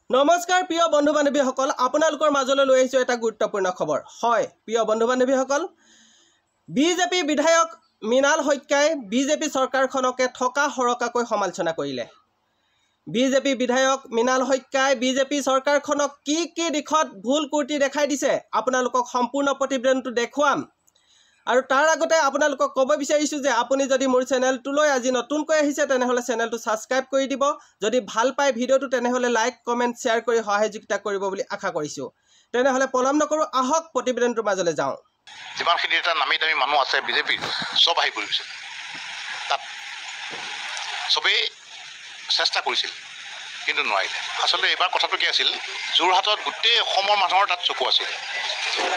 নমস্কাৰ প্ৰিয় বন্ধু বান্ধৱীসকল, আপোনালোকৰ মাজলৈ লৈ আহিছোঁ এটা গুৰুত্বপূৰ্ণ খবৰ। হয় প্ৰিয় বন্ধু বান্ধৱীসকল, বিজেপি বিধায়ক মৃণাল শইকীয়াই বিজেপি চৰকাৰখনকে থকা সৰকাকৈ সমালোচনা কৰিলে। বিজেপি বিধায়ক মৃণাল শইকীয়াই বিজেপি চৰকাৰখনক কি দিশত ভুল কুৰ্তি দেখাই দিছে আপোনালোকক সম্পূৰ্ণ প্ৰতিবেদনটো দেখুৱাম। আৰু তাৰ আগতে আপোনালোকক ক'ব বিচাৰিছোঁ যে আপুনি যদি মোৰ চেনেলটোলৈ আজি নতুনকৈ আহিছে তেনেহ'লে চেনেলটো ছাবস্ক্ৰাইব কৰি দিব। যদি ভাল পায় ভিডিঅ'টো তেনেহ'লে লাইক কমেণ্ট শ্বেয়াৰ কৰি সহযোগিতা কৰিব বুলি আশা কৰিছোঁ। তেনেহ'লে পলম নকৰোঁ, আহক প্ৰতিবেদনটোৰ মাজলৈ যাওঁ। যিমানখিনি এটা নামী দামী মানুহ আছে বিজেপিৰ চব আহি পৰিছে। তাত চবেই চেষ্টা কৰিছিল কিন্তু নোৱাৰিলে। আচলতে এইবাৰ কথাটো কি আছিল, যোৰহাটত গোটেই অসমৰ মানুহৰ তাত চকু আছিল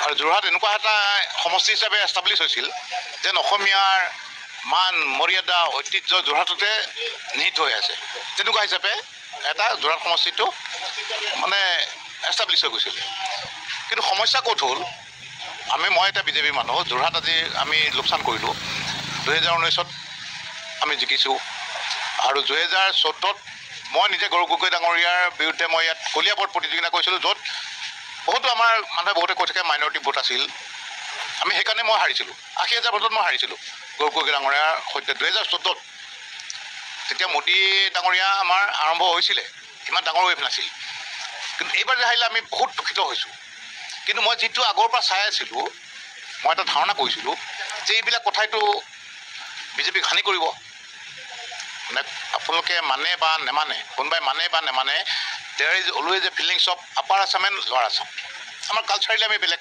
আৰু যোৰহাট এনেকুৱা এটা সমষ্টি হিচাপে এষ্টাব্লিছ হৈছিল যেন অসমীয়াৰ মান মৰ্যাদা ঐতিহ্য যোৰহাটতে নিহিত হৈ আছে। তেনেকুৱা হিচাপে এটা যোৰহাট সমষ্টিটো মানে এষ্টাব্লিছ হৈ গৈছিল। কিন্তু সমস্যা ক'ত হ'ল, মই এটা বিজেপি মানুহ, যোৰহাট আজি আমি লোকচান কৰিলোঁ। 2019ত আমি জিকিছোঁ আৰু 2014ত মই নিজে গৌৰৱ গগৈ ডাঙৰীয়াৰ বিৰুদ্ধে মই ইয়াত কলিয়াবৰত প্ৰতিযোগিতা কৰিছিলোঁ, য'ত বহুতো আমাৰ মানুহে বহুতে কৈ থাকে মাইনৰিটি ভোট আছিল। আমি সেইকাৰণে মই হাৰিছিলোঁ, 80,000 ভোটত মই হাৰিছিলোঁ গৌৰৱ গগৈ ডাঙৰীয়াৰ সৈতে 2014ত। তেতিয়া মোদী ডাঙৰীয়া আমাৰ আৰম্ভ হৈছিলে, ইমান ডাঙৰ ৱেভ নাছিল। কিন্তু এইবাৰ যে হাৰিলে আমি বহুত দুখিত হৈছোঁ। কিন্তু মই যিটো আগৰ পৰা চাই আছিলোঁ, মই এটা ধাৰণা কৰিছিলোঁ যে এইবিলাক কথাইতো বিজেপিক হানি কৰিব। মানে আপোনালোকে মানে বা নেমানে, কোনোবাই মানে বা নেমানে, there is always a feelings of upper Assam and lower Assam. আমাৰ কালচাৰেলি আমি বেলেগ,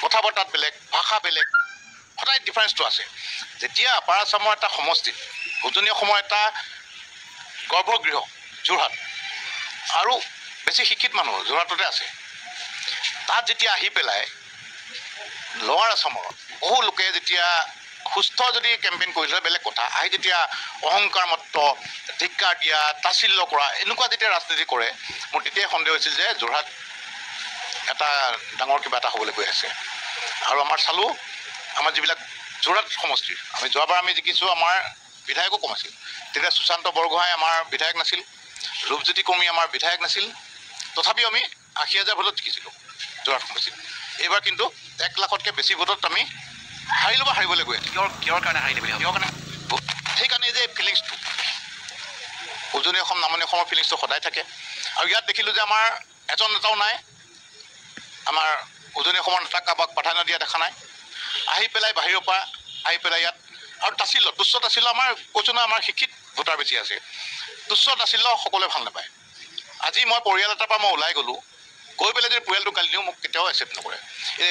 কথা বতৰাত বেলেগ, ভাষা বেলেগ, সদায় ডিফাৰেঞ্চটো আছে। যেতিয়া আপাৰ আছামৰ এটা সমষ্টিত উজনি অসমৰ এটা গৰ্ভগৃহ যোৰহাট আৰু বেছি শিক্ষিত মানুহ যোৰহাটতে আছে, তাত যেতিয়া আহি পেলাই লৱাৰ আছামৰ বহু লোকে যেতিয়া সুস্থ যদি কেম্পেইন কৰিলে বেলেগ কথা, আহি যেতিয়া অহংকাৰ মত্ত, ধিক্কাৰ দিয়া, তাচিল্য কৰা, এনেকুৱা যেতিয়া ৰাজনীতি কৰে, মোৰ তেতিয়াই সন্দেহ হৈছিল যে যোৰহাট এটা ডাঙৰ কিবা এটা হ'বলৈ গৈ আছে। আৰু আমাৰ চালোঁ, আমাৰ যিবিলাক যোৰহাট সমষ্টিৰ আমি যোৱাবাৰ আমি জিকিছোঁ, আমাৰ বিধায়কো কম আছিল। তেতিয়া সুশান্ত বৰগোহাঁই আমাৰ বিধায়ক নাছিল, ৰূপজ্যোতি কৰ্মী আমাৰ বিধায়ক নাছিল, তথাপিও আমি 80,000 ভোটত জিকিছিলোঁ যোৰহাট সমষ্টিত। এইবাৰ কিন্তু 1 লাখতকৈ বেছি ভোটত আমি হাৰিলোঁ বা হাৰিবলৈ গৈ আছোঁ। কিহৰ কাৰণে হাৰিলে বুলি কিহৰ কাৰণে? সেইকাৰণে যে ফিলিংছটো উজনি অসম নামনি অসমৰ ফিলিংছটো সদায় থাকে। আৰু ইয়াত দেখিলোঁ যে আমাৰ এজন নেতাও নাই, আমাৰ উজনি অসমৰ নেতাক কাৰোবাক প্ৰাধান্য দিয়া দেখা নাই। আহি পেলাই বাহিৰৰ পৰা আহি পেলাই ইয়াত আৰু তাচিল্য, তুচ্ছ তাচিল্য, আমাৰ কৈছোঁ নহয় আমাৰ শিক্ষিত ভোটাৰ বেছি আছে, তুচ্ছ তাচিল্য সকলোৱে ভাল নাপায়। আজি মই পৰিয়াল এটাৰ পৰা মই ওলাই গ'লোঁ, গৈ পেলাই যদি পৰিয়ালটো গালি দিওঁ মোক কেতিয়াও একচেপ্ট নকৰে।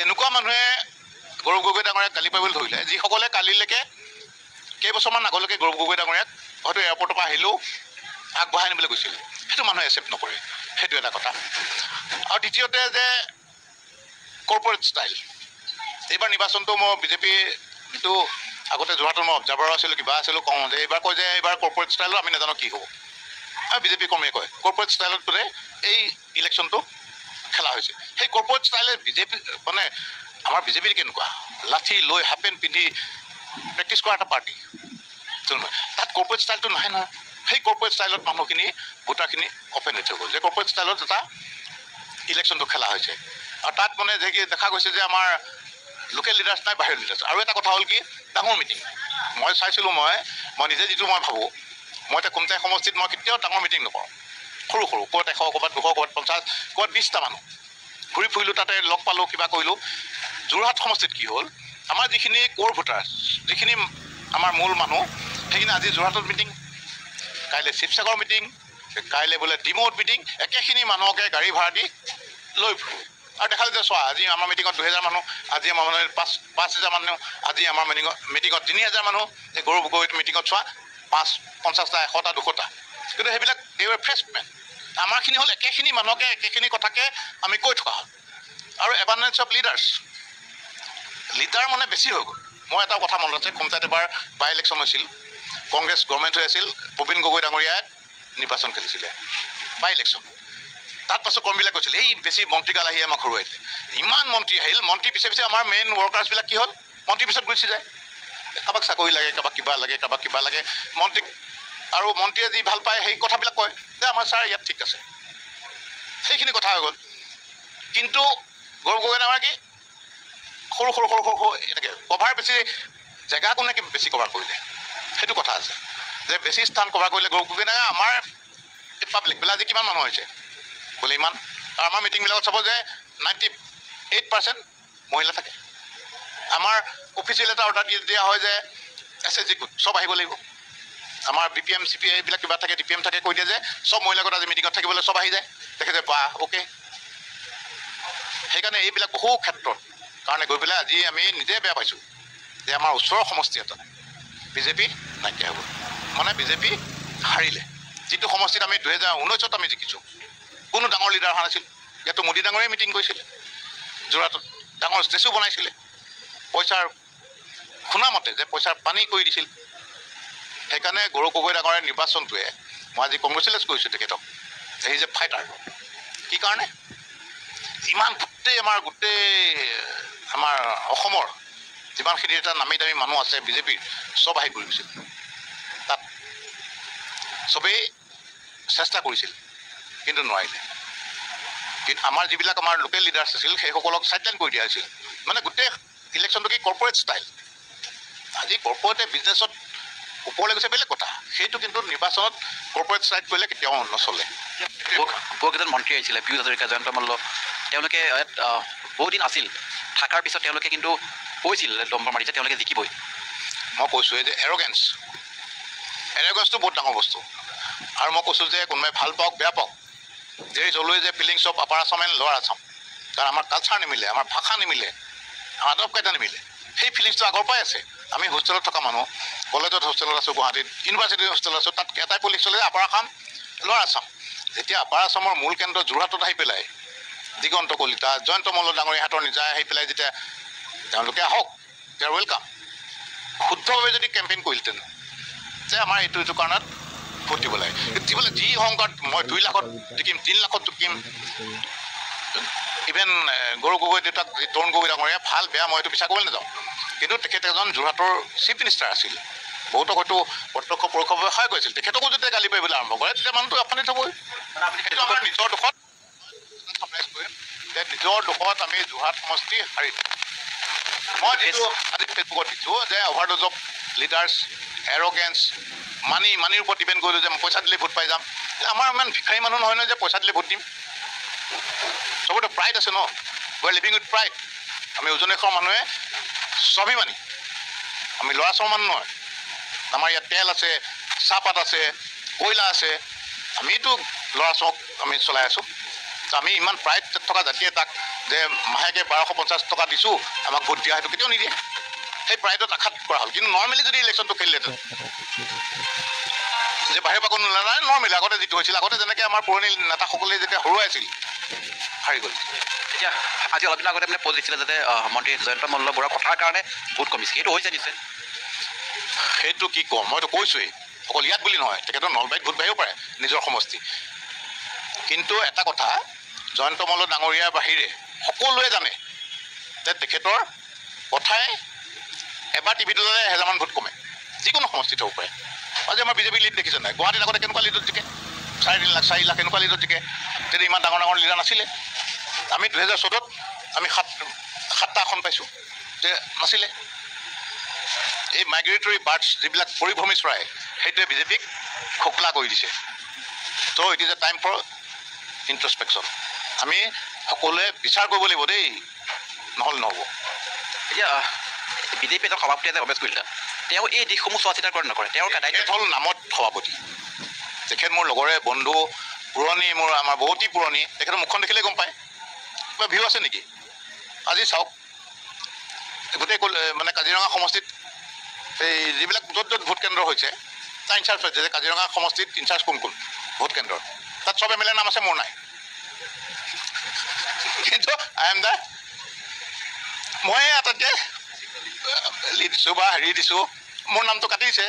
এনেকুৱা মানুহে গৌৰৱ গগৈ ডাঙৰীয়াক গালি পাৰিবলৈ ধৰিলে, যিসকলে কালিলৈকে কেইবছৰমান আগলৈকে গৌৰৱ গগৈ ডাঙৰীয়াক হয়তো এয়াৰপৰ্টৰ পৰা আহিলেও আগবঢ়াই আনিবলৈ গৈছিল, সেইটো মানুহে একচেপ্ট নকৰে। সেইটো এটা কথা। আৰু দ্বিতীয়তে যে কৰ্পৰেট ষ্টাইল, এইবাৰ নিৰ্বাচনটো মই বিজেপি যিটো আগতে যোৰহাটত মই অবজাৰ্ভাৰ আছিলোঁ, কিবা আছিলোঁ, কওঁ যে এইবাৰ কয় যে এইবাৰ কৰ্পৰেট ষ্টাইলত আমি নাজানো কি হ'ব। আৰু বিজেপি কৰ্মীয়ে কয় কৰ্পৰেট ষ্টাইলত বোলে এই ইলেকশ্যনটো খেলা হৈছে। সেই কৰ্পৰেট ষ্টাইলে বিজেপি মানে আমাৰ বিজেপিৰ কেনেকুৱা লাঠি লৈ হাফ পেণ্ট পিন্ধি প্ৰেক্টিছ কৰা এটা পাৰ্টি, তাত কৰ্পৰেট ষ্টাইলটো নাহে নহয়। সেই কৰ্পৰেট ষ্টাইলত মানুহখিনি ভোটাৰখিনি অফেণ্ডেড হৈ গ'ল যে কৰ্পৰেট ষ্টাইলত এটা ইলেকশ্যনটো খেলা হৈছে। আৰু তাত মানে দেখা গৈছে যে আমাৰ লোকেল লিডাৰ্ছ নাই, বাহিৰৰ লিডাৰ্ছ। আৰু এটা কথা হ'ল কি, ডাঙৰ মিটিং মই চাইছিলোঁ, মই নিজে যিটো মই ভাবোঁ, মই এতিয়া কোনটাই সমষ্টিত মই কেতিয়াও ডাঙৰ মিটিং নকৰোঁ, সৰু সৰু, ক'ৰবাত 100, ক'ৰবাত 200, ক'ৰবাত 50, ক'ৰবাত 20টা মানুহ ঘূৰি ফুৰিলোঁ, তাতে লগ পালোঁ, কিবা কৰিলোঁ। যোৰহাট সমষ্টিত কি হ'ল, আমাৰ যিখিনি ক'ৰ ভোটাৰ, যিখিনি আমাৰ মূল মানুহ, সেইখিনি আজি যোৰহাটত মিটিং, কাইলৈ শিৱসাগৰ মিটিং, কাইলৈ বোলে ডিমৌত মিটিং, একেখিনি মানুহকে গাড়ী ভাড়া দি লৈ ফুৰোঁ। আৰু দেখালে যে চোৱা, আজি আমাৰ মিটিঙত 2,000 মানুহ, আজি আমাৰ মানুহ 5,000 মানুহ, আজি আমাৰ মিটিঙত 3,000 মানুহ, এই গৌৰৱ গগৈ মিটিঙত চোৱা 50টা, 100টা, 200টা। কিন্তু সেইবিলাক দে ৱেৰ ফ্ৰেছ মেন। আমাৰখিনি হ'ল একেখিনি মানুহকে একেখিনি কথাকে আমি কৈ থকা হ'ল। আৰু এবাণ্ডেঞ্চ অফ লিডাৰ মানে বেছি হৈ গ'ল। মই এটা কথা মনত আছে, খুমটাত এবাৰ বাই ইলেকশ্যন হৈছিল, কংগ্ৰেছ গভৰ্ণমেণ্ট হৈ আছিল, প্ৰবীণ গগৈ ডাঙৰীয়াই নিৰ্বাচন খেলিছিলে বাই ইলেকশ্যন। তাত পাছত কৰ্মীবিলাক কৈছিল এই বেছি মন্ত্ৰীগাল আহি আমাক হৰুৱাই দিলে, ইমান মন্ত্ৰী আহিল, মন্ত্ৰী পিছে পিছে আমাৰ মেইন ৱৰ্কাৰ্ছবিলাক কি হ'ল, মন্ত্ৰী পিছত গুচি যায়। কাৰোবাক চাকৰি লাগে, কাৰোবাক কিবা লাগে, কাৰোবাক কিবা লাগে, মন্ত্ৰীক আৰু মন্ত্ৰীয়ে যি ভাল পায় সেই কথাবিলাক কয় যে আমাৰ ছাৰ ইয়াত ঠিক আছে, সেইখিনি কথা হৈ গ'ল। কিন্তু গৌৰৱ গগৈ ডাঙৰীয়া কি সৰু সৰু সৰু সৰু সৰু এনেকৈ কভাৰ বেছি জেগা কোনে বেছি কভাৰ কৰিলে সেইটো কথা আছে যে বেছি স্থান কভাৰ কৰিলে গৌৰৱ গগৈ ডাঙৰীয়া আমাৰ পাব্লিক বোলে আজি কিমান মানুহ হৈছে বোলে ইমান আৰু আমাৰ মিটিংবিলাকত চাব যে 98% মহিলা থাকে। আমাৰ অফিচিয়েল এটা অৰ্ডাৰ দিয়া হয় যে SSG গোট চব আহিব লাগিব। আমাৰ BPM CPI এইবিলাক কিবা থাকে DPM থাকে কৈ দিয়ে যে চব মহিলাগত আজি মিটিঙত থাকিবলৈ চব আহি যায় দেখে যে বা অ'কে। সেইকাৰণে এইবিলাক বহু ক্ষেত্ৰত কাৰণে গৈ পেলাই আজি আমি নিজে বেয়া পাইছোঁ যে আমাৰ ওচৰৰ সমষ্টি এটা বিজেপি নাইকিয়া হ'ব মানে বিজেপি হাৰিলে। যিটো সমষ্টিত আমি 2019ত আমি জিকিছোঁ কোনো ডাঙৰ লিডাৰ অহা নাছিল। ইয়াতো মোদী ডাঙৰে মিটিং কৰিছিলে, যোৰহাটত ডাঙৰ ষ্টেচু বনাইছিলে, পইচাৰ শুনা মতে যে পইচাৰ পানী কৰি দিছিল। সেইকাৰণে গৌৰৱ গগৈ ডাঙৰে নিৰ্বাচনটোৱে মই আজি কংগ্ৰেচুলেট কৰিছোঁ তেখেতক। এই যে ফাইটাৰ কি কাৰণে ইমান গোটেই আমাৰ অসমৰ যিমানখিনি এটা নামী দামী মানুহ আছে বিজেপিৰ চব আহি ঘূৰি গৈছিল। তাত চবেই চেষ্টা কৰিছিল কিন্তু নোৱাৰিলে। কিন্তু আমাৰ যিবিলাক আমাৰ লোকেল লিডাৰ্ছ আছিল সেইসকলক চাইডলাইন কৰি দিয়া হৈছিল। মানে গোটেই ইলেকশ্যনটো কি কৰ্পৰেট ষ্টাইল। আজি কৰ্পৰেটে বিজনেছত ওপৰলৈ গৈছে বেলেগ কথা, সেইটো কিন্তু নিৰ্বাচনত কৰ্পৰেট ষ্টাইল কৰিলে কেতিয়াও নচলে। বহুকেইজন মন্ত্ৰী আহিছিলে, পীয়ুষ হাজৰিকা, জয়ন্ত মল্ল, তেওঁলোকে ইয়াত বহুদিন আছিল। থকাৰ পিছত তেওঁলোকে কিন্তু কৈছিল দম্বৰ মাৰি যে তেওঁলোকে জিকিবই। মই কৈছোঁ এই যে এৰগেঞ্চটো বহুত ডাঙৰ বস্তু। আৰু মই কৈছোঁ যে কোনোবাই ভাল পাওক বেয়া পাওক there is always a feelings of upper Assam and lower Assam. কাৰণ আমাৰ কালচাৰ নিমিলে, আমাৰ ভাষা নিমিলে, আমাৰ আদব কাইদা নিমিলে। সেই ফিলিংছটো আগৰ পৰাই আছে। আমি হোষ্টেলত থকা মানুহ, কলেজত হোষ্টেলত আছোঁ, গুৱাহাটীত ইউনিভাৰ্চিটিত হোষ্টেলত আছোঁ, তাত এটাই ফিলিংছ চলে আপাৰ আছাম লৱাৰ আছাম। যেতিয়া আপাৰ আছামৰ মূল কেন্দ্ৰ যোৰহাটত আহি পেলাই দিগন্ত কলিতা, জয়ন্ত মল্ল ডাঙৰীয়াহঁতৰ নিজাই আহি পেলাই যেতিয়া তেওঁলোকে আহক, দে আৰ ৱেলকাম। শুদ্ধভাৱে যদি কেম্পেইন কৰিলহেঁতেন যে আমাৰ এইটো কাৰণত ভোট দিব লাগে, দিবলৈ যি অহংকাৰ মই 2 লাখত জিকিম, 3 লাখত জিকিম। ইভেন গৌৰৱ গগৈ দেউতাক তৰুণ গগৈ ডাঙৰীয়া ভাল বেয়া মই এইটো বিচাৰ কৰিবলৈ নাযাওঁ, কিন্তু তেখেত এজন যোৰহাটৰ চিফ মিনিষ্টাৰ আছিল। বহুতক হয়তো প্ৰত্যক্ষ পৰোক্ষভাৱে সহায় কৰিছিল। তেখেতকো যেতিয়া গালি পাৰিবলৈ আৰম্ভ কৰে তেতিয়া মানুহটো আফানিত হ'বই। সেইটো আমাৰ নিজৰ দুখত যে নিজৰ দুখত আমি যোৰহাট সমষ্টি হাৰিলোঁ। মই যিটো আজি ফেচবুকত দিছোঁ যে অভাৰড'জ অফ লিডাৰ্ছ, এৰগেঞ্চ, মানিৰ ওপৰত ডিপেণ্ড কৰিলোঁ যে পইচা দিলে ভোট পাই যাম। আমাৰ ইমান ভিক্ষাৰী মানুহ নহয় নহয় যে পইচা দিলে ভোট দিম। চবতে প্ৰাইড আছে ন, we are living with pride. আমি উজনি অসমৰ মানুহে স্বাভিমানী, আমি ল'ৰা ছোৱালী মানুহ নহয়। আমাৰ ইয়াত তেল আছে, চাহপাত আছে, কয়লা আছে, আমিতো ল'ৰা ছোৱালীক আমি চলাই আছোঁ। আমি ইমান প্ৰাইড থকা জাতিয়ে তাক যে মাহেকে 1250 টকা দিছোঁ আমাক ভোট দিয়া, সেইটো কেতিয়াও নিদিয়ে। সেই প্ৰাইডত আঘাত কৰা হ'ল। কিন্তু নৰ্মেলি যদি ইলেকশ্যনটো খেলিলেহেঁতেন যে বাহিৰৰ পৰা কোনো নাই, নৰ্মেলি আগতে যিটো হৈছিল, আগতে যেনেকৈ আমাৰ পুৰণি নেতাসকলে যেতিয়া হৰুৱাইছিল হাৰি গ'ল। এতিয়া আজি অলপ দিনৰ আগতে মানে পষ্ট দিছিলে যাতে মন্ত্ৰী জয়ন্ত মল্ল বৰুৱাৰ কথাৰ কাৰণে ভোট কমিছে, সেইটো হৈছে নিশ্চয়। সেইটো কি ক'ম, মইতো কৈছোঁৱেই, অকল ইয়াত বুলি নহয়, তেখেতৰ নলবাৰীত ভোট বাঢ়িব পাৰে নিজৰ সমষ্টি। কিন্তু এটা কথা, জয়ন্ত মল্ল ডাঙৰীয়াৰ বাহিৰে সকলোৱে জানে যে তেখেতৰ কথাই এবাৰ টিভিত ল'লে 1000মান ভোট কমে, যিকোনো সমষ্টিত হ'ব পাৰে। আজি আমাৰ বিজেপি লিড দেখিছে নাই, গুৱাহাটীত আগতে কেনেকুৱা লিডত জিকে, 4 লাখ এনেকুৱা লিডত জিকে। তেতিয়া ইমান ডাঙৰ ডাঙৰ লিডাৰ নাছিলে। আমি 2014ত আমি 7টা আসন পাইছোঁ, যে নাছিলে। এই মাইগ্ৰেটৰী বাৰ্ডছ যিবিলাক পৰিভ্ৰমী চৰাই, সেইটোৱে বিজেপিক খোকলা কৰি দিছে। ত' it is a time for introspection. আমি সকলোৱে বিচাৰ কৰিব লাগিব দেই, নহ'লে নহ'ব। এতিয়া বিজেপি এজন সভাপতি যে প্ৰৱেশ কৰিলে, তেওঁ এই দিশসমূহ চোৱা চিতা কৰে নকৰে? তেওঁৰ তেখেত হ'ল নামত সভাপতি। তেখেত মোৰ লগৰে বন্ধু, পুৰণি, আমাৰ বহুতেই পুৰণি। তেখেতৰ মুখখন দেখিলে গম পায় কিবা ভিউ আছে নেকি। আজি চাওক, গোটেই মানে কাজিৰঙা সমষ্টিত এই যিবিলাক য'ত য'ত ভোট কেন্দ্ৰ হৈছে তাৰ ইনচাৰ্জ হৈছে, যে কাজিৰঙা সমষ্টিত ইনচাৰ্জ কোন কোন ভোট কেন্দ্ৰৰ, তাত চব MLA নাম আছে, মোৰ নাই। কিন্তু মই আটাইতকৈ লিড দিছোঁ বা হেৰি দিছোঁ, মোৰ নামটো কাটি দিছে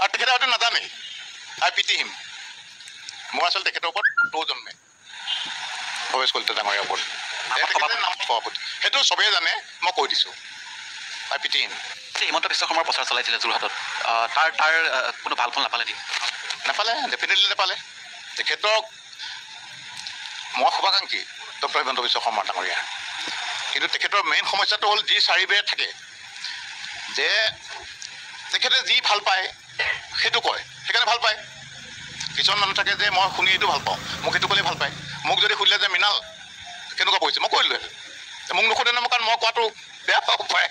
আৰু তেখেতে হয়তো নাজানেই। আই পিটি হিম। মোৰ আচলতে তেখেতৰ ওপৰত জন্মে ভৱেশ কলিতা ডাঙৰীয়াৰ ওপৰত নামত সভাপতি, সেইটো চবেই জানে, মই কৈ দিছোঁ। আই পিটি হিম। হিমন্ত বিশ্ব শৰ্মাৰ প্ৰচাৰ চলাইছিলে যোৰহাটত, তাৰ কোনো ভাল ফল নাপালে নেকি? নাপালে, ডেফিনেটলি নাপালে। তেখেতক মই শুভাকাংক্ষী ডক্টৰ হিমন্ত বিশ্ব শৰ্মা ডাঙৰীয়া, কিন্তু তেখেতৰ মেইন সমস্যাটো হ'ল যি চাৰিবেৰ থাকে যে তেখেতে যি ভাল পায় সেইটো কয়, সেইকাৰণে ভাল পায়। কিছুমান মানুহ থাকে যে মই শুনি এইটো ভাল পাওঁ, মোক সেইটো ক'লেই ভাল পায়। মোক যদি সুধিলে যে মৃণাল কেনেকুৱা কৰিছে, মই কৰিলোঁহেঁতেন। মোক নুসুধে নহয়, কাৰণ মই কোৱাটো বেয়া পাব পাৰে,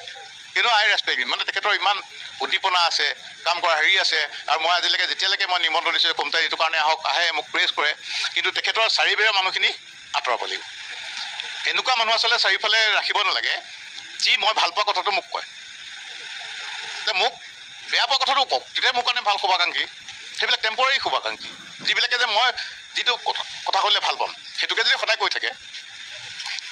কিন্তু আই ৰেচপেক্ট ইম। মানে তেখেতৰ ইমান উদ্দীপনা আছে, কাম কৰা হেৰি আছে, আৰু মই আজিলৈকে যেতিয়ালৈকে মই নিমন্ত্ৰণ দিছোঁ কমতাই এইটো কাৰণে আহে মোক প্ৰেছ কৰে, কিন্তু তেখেতৰ চাৰিবেৰৰ মানুহখিনি আঁতৰাব লাগিব। এনেকুৱা মানুহ আচলতে চাৰিওফালে ৰাখিব নালাগে যি মই ভাল পোৱা কথাটো মোক কয়, যে মোক বেয়া পোৱা কথাটো কওক, তেতিয়া মোৰ কাৰণে ভাল শুভাকাংক্ষী। সেইবিলাক টেম্পৰাৰী শুভাকাংক্ষী, যিবিলাকে যে মই যিটো কথা ক'লে ভাল পাম সেইটোকে যদি সদায় কৈ থাকে,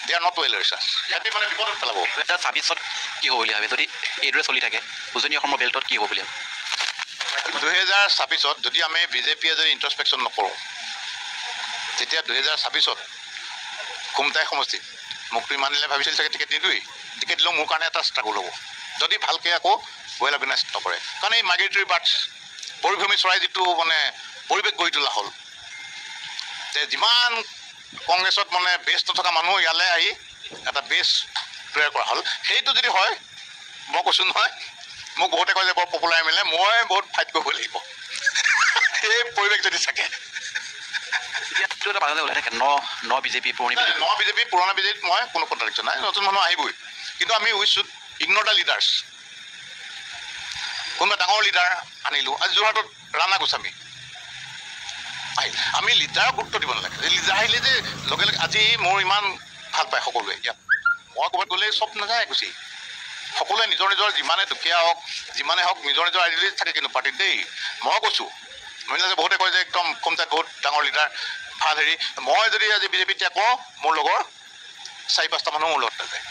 দে আৰ নট ৱেল ৰিচাৰ্চ, সিহঁতে মানে বিপদত পেলাব। 2026 কি হ'ব বুলি ভাবে যদি এইদৰে চলি থাকে? উজনি অসমৰ বেল্টত কি হ'ব বুলি ভাবে? 2026 যদি আমি বিজেপিয়ে যদি ইণ্ট্ৰস্পেকশ্যন নকৰোঁ, তেতিয়া 2026 খুমটাই সমষ্টিত মোকতো ইমানিলে ভাবিছিল চাগে টিকেট নিদিওঁৱেই, টিকেট দিলেও মোৰ কাৰণে এটা ষ্ট্ৰাগল হ'ব যদি ভালকৈ আকৌ ৱেল অৰ্গেনাইজ নকৰে। কাৰণ এই মাইগ্ৰেটৰী বাৰ্ডছ, পৰিভ্ৰমী চৰাই যিটো মানে পৰিৱেশ গঢ়ি তোলা হ'ল, যে যিমান কংগ্ৰেছত মানে বেছ নথকা মানুহ ইয়ালৈ আহি এটা বেছ তৈয়াৰ কৰা হ'ল, সেইটো যদি হয়, মই কৈছোঁ নহয়, মোক বহুতে কয় যে বৰ পপুলাৰ এম এল এ, মই বহুত ফাইট কৰিব লাগিব সেই পৰিৱেশ যদি থাকে। এতিয়াতো এটা মাজতে ওলাই থাকে ন বিজেপি পুৰণি বিজেপি পুৰণা বিজেপিত মই কোনো কণ্ট্ৰাডিকশ্যন নাই, নতুন মানুহ আহিবই, কিন্তু আমি উই শুড ইগন'ৰ দ্য লিডাৰ্ছ। কোনোবা ডাঙৰ লিডাৰ আনিলোঁ, আজি যোৰহাটত ৰাণা গোস্বামী আহিল, আমি লিডাৰক গুৰুত্ব দিব নালাগে। লিডাৰ আহিলে যে লগে লগে আজি মোৰ ইমান ভাল পায় সকলোৱে, ইয়াত মই ক'ৰবাত গ'লে চব নাযায় গুচি, সকলোৱে নিজৰ নিজৰ যিমানে দুখীয়া হওক যিমানে হওক নিজৰ নিজৰ আইডিয়লজি থাকে, কিন্তু পাৰ্টিত দেই মই কৈছোঁ, মহিলা যে বহুতে কয় যে একদম খুমটাইত বহুত ডাঙৰ লিডাৰ ভাল হেৰি, মই যদি আজি বিজেপিত এতিয়া কওঁ মোৰ লগৰ 4-5টা মানুহ মোৰ লগত নাযায়।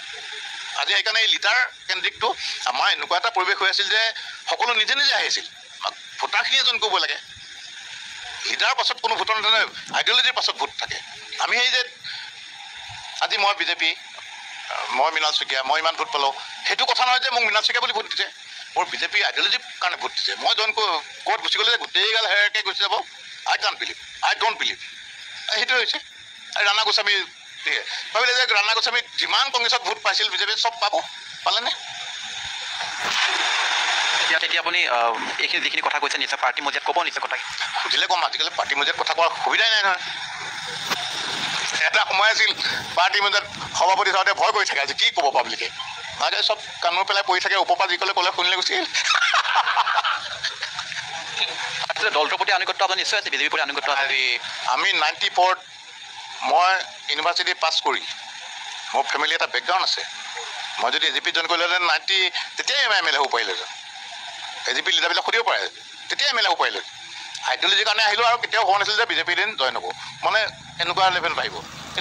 আজি সেইকাৰণে এই লিডাৰ কেন্দ্ৰিকটো আমাৰ এনেকুৱা এটা পৰিৱেশ হৈ আছিল যে সকলো নিজে নিজে আহিছিল, ভোটাৰখিনিয়ে জইন কৰিব লাগে। লিডাৰৰ পাছত কোনো ভোটৰ নাথাকে, আইডিয়লজিৰ পাছত ভোট থাকে। আমি সেই যে আজি মই বিজেপি, মই মৃণাল শইকীয়া, মই ইমান ভোট পালোঁ, সেইটো কথা নহয় যে মোক মৃণাল শইকীয়া বুলি ভোট দিছে, মোৰ বিজেপি আইডিয়লজিৰ কাৰণে ভোট দিছে। মই জইন ক'ত গুচি গ'লে যে গোটেইগাল হেৰাকৈ গুচি যাব, আই ডোণ্ট বিলিভ সেইটোৱে হৈছে। ৰাণা গোস্বামী ভাবিলে যে ৰাণা গোস্বামীক যিমান কংগ্ৰেছত ভোট পাইছিল বিজেপিয়ে চব পালেনে? তেতিয়া আপুনি এইখিনি যিখিনি কথা কৈছে নিশ্চয় পাৰ্টি মজিয়াত ক'ব, নিশ্চয় কথা সুধিলে ক'ম। আজিকালি পাৰ্টি মজিয়াত কথা কোৱাৰ সুবিধাই নাই নহয়। এটা সময় আছিল পাৰ্টি মজিয়াত সভাপতি চাওঁতে ভয় কৰি থাকে, আজি কি ক'ব পাব্লিকে, আগে চব কাণৰ পেলাই পৰি থাকে, ওপৰৰ পৰা যি ক'লে শুনিলে গুচি আহিল। দলটোৰ প্ৰতি আনুগত্য আপুনি নিশ্চয় আছে, বিজেপিৰ প্ৰতি আনুগত্য আছে। আমি 94ত মই ইউনিভাৰ্চিটি পাছ কৰি মোৰ ফেমিলি এটা বেকগ্ৰাউণ্ড আছে। মই যদি এজিপিত জইন কৰিলোহেঁতেন 90 তেতিয়াই এম এল এ হ'ব পাৰিলোহেঁতেন। এজিপি লিডাৰবিলাক সুধিব পাৰে, তেতিয়াই এম এল এ হ'ব পাৰিলোহেঁতেন। আইডিয়লজিৰ কাৰণে আহিলোঁ আৰু কেতিয়াও হোৱা নাছিল যে বিজেপি দিন জইন হ'ব, মানে এনেকুৱা লেভেল আহিব।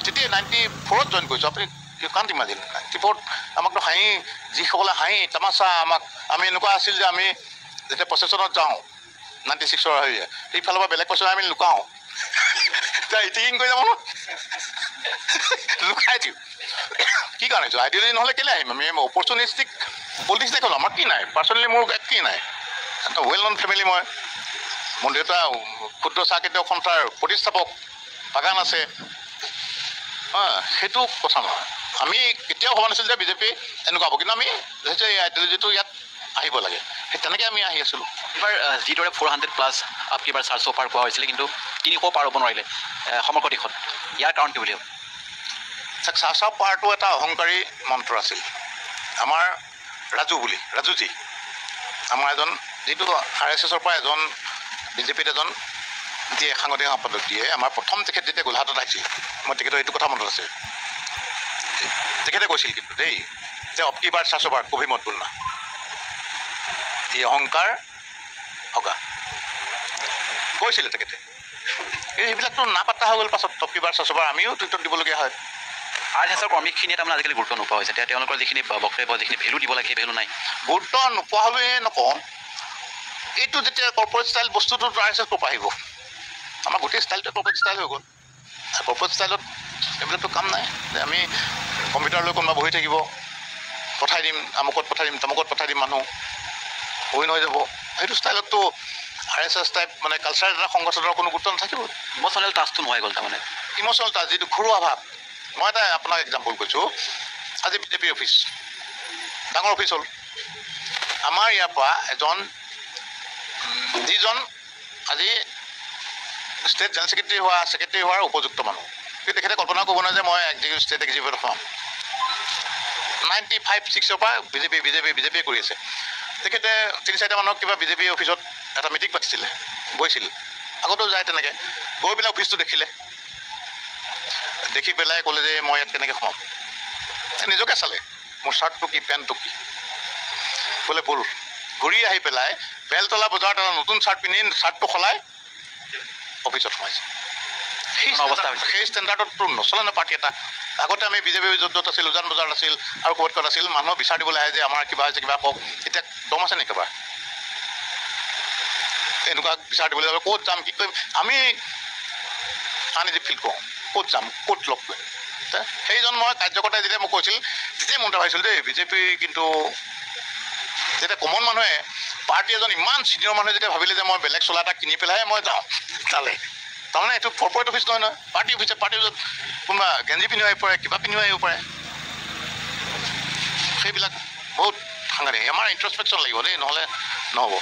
তেতিয়াই 94ত জইন কৰিছোঁ। আপুনি কাণ্ট ইমাজিন 94ত আমাকতো হাঁহি, যিসকলে হাঁহি তামাচা আমাক, আমি এনেকুৱা আছিল যে আমি যেতিয়া প্ৰচেশ্যনত যাওঁ 96ৰ হেৰিয়ে, সেইফালৰ পৰা বেলেগ প্ৰচেছন আমি লুকাওঁ, এতিয়া ইটিকিং কৰি যাব ন, লুকাই দিওঁ। কি কাৰণে আহিছোঁ? আইডিয়লজি নহ'লে কেলৈ আহিম? আমি অপৰচুনিষ্টিক পলিটিক্স দেখালোঁ, আমাৰ কি নাই, পাৰ্চনেলি মোৰ কি নাই, এটা ৱেল নন ফেমিলি। মোৰ দেউতা ক্ষুদ্ৰ চাহ খেতিয়ক সন্থাৰ প্ৰতিষ্ঠাপক, বাগান আছে, সেইটো কথা নহয়। আমি কেতিয়াও ভবা নাছিলোঁ যে বিজেপি এনেকুৱা হ'ব, কিন্তু আমি এই আইডিয়লজিটো ইয়াত আহিব লাগে, সেই তেনেকৈ আমি আহি আছিলোঁ। এইবাৰ যিদৰে 400+ আপকিবাৰ 400 পাৰ পোৱা হৈছিলে, কিন্তু 300 পাৰ হ'ব নোৱাৰিলে সমগ্ৰ দেশত, ইয়াৰ কাৰণ কি বুলি ভাবে? 400 পাৰটো এটা অহংকাৰী মন্ত্ৰ আছিল। আমাৰ ৰাজুজী আমাৰ এজন, যিটো RSSৰ পৰা এজন বিজেপিত এজন দিয়ে সাংগঠনিক সম্পাদক দিয়ে, আমাৰ প্ৰথম তেখেত যেতিয়া গোলাঘাটত আহিছিল, মই তেখেতৰ এইটো কথা মনত আছে, তেখেতে কৈছিল কিন্তু দেই যে অবকিবাৰ 400 পাৰ কভি মত বোলনা, এই অহংকাৰ ভগা কৈছিলে তেখেতে। এইবিলাকতো নাপাত্তা হৈ গ'ল। পাছত অবকিবাৰ 400 পাৰ আমিও টুইটত দিবলগীয়া হয়। RSSৰ কৰ্মীখিনিয়ে তাৰমানে আজিকালি গুৰুত্ব নোপোৱা হৈছে, তেওঁলোকৰ যিখিনি বক্তব্য, যিখিনি ভেলু দিব লাগে সেই ভেলু নাই। গুৰুত্ব নোপোৱা হ'লেও নকওঁ, এইটো যেতিয়া কৰ্পৰেট ষ্টাইল বস্তুটো RSS ক'ৰ পৰা আহিব? আমাৰ গোটেই ষ্টাইলটো কৰ্পৰেট ষ্টাইল হৈ গ'ল। কৰ্পৰেট ষ্টাইলত এইবিলাকতো কাম নাই যে আমি কম্পিউটাৰ লৈ কোনোবা বহি থাকিব, পঠাই দিম, আমুকত পঠাই দিম, তামুকত পঠাই দিম, মানুহ উইন হৈ যাব। সেইটো ষ্টাইলততো RSS টাইপ মানে কালচাৰ এটা সংগঠনৰ কোনো গুৰুত্ব নাথাকিব ইম'চনেল টাচটো নোহোৱাই গ'ল তাৰমানে ইম'চনেল টাচ যিটো ঘৰুৱা ভাৱ মই এটা আপোনাক এক্সাম্পল কৈছোঁ আজি BJP অফিচ ডাঙৰ অফিচ হ'ল আমাৰ ইয়াৰ পৰা এজন যিজন আজি ষ্টেট জেনেৰেল ছেক্ৰেটাৰী হোৱাৰ উপযুক্ত মানুহ কিন্তু তেখেতে কল্পনা কৰিব নোৱাৰে যে মই ষ্টেট এক্সিকিউটিভত সোমাম 95-6 পৰা বিজেপিয়ে কৰি আছে তেখেতে 3-4টা মানুহক কিবা BJP অফিচত এটা মিটিং পাতিছিলে গৈছিল আগতেও যায় তেনেকৈ গৈ পেলাই অফিচটো দেখি পেলাই ক'লে যে মই ইয়াত কেনেকৈ সোমাম নিজকে চালে মোৰ চাৰ্টটো কি পেণ্টটো কি বোলে ব'ল ঘূৰি আহি পেলাই বেলতলা বজাৰত এটা নতুন চাৰ্ট পিন্ধি চাৰ্টটো সলাই অফিচত সোমাইছে সেই ষ্টেণ্ডাৰ্ডততো নচলে ন পাৰ্টি এটা আগতে আমি BJP য'ত আছিল উজান বজাৰত আছিল আৰু ক'ত আছিল মানুহ বিচাৰ দিবলৈ আহে যে আমাৰ কিবা হৈছে কিবা কওক এতিয়া দম আছে নেকি একেবাৰে এনেকুৱা বিচাৰ দিবলৈ যাবে ক'ত যাম কি কৰিম আমি আনি ফিল কৰোঁ ক'ত যাম ক'ত লগ কৰিম সেইজন মই কাৰ্যকৰ্তাই যেতিয়া মোক কৈছিল তেতিয়াই মনটা ভাবিছিলোঁ দেই BJP কিন্তু যেতিয়া কমন মানুহে পাৰ্টি এজন ইমান ছিনিয়ৰ মানুহে যেতিয়া ভাবিলে যে মই বেলেগ চোলা এটা কিনি পেলাইহে মই যাওঁ তালৈ তাৰমানে এইটো কৰ্পৰেট অফিচ নহয় নহয় পাৰ্টি অফিচে পাৰ্টিৰ পিছত কোনোবা গেঞ্জি পিন্ধিও আহিব পাৰে কিবা পিন্ধিও আহিব পাৰে সেইবিলাক বহুত সাংঘাতিক আমাৰ ইণ্ট্ৰস্পেকশ্যন লাগিব দেই নহ'লে নহ'ব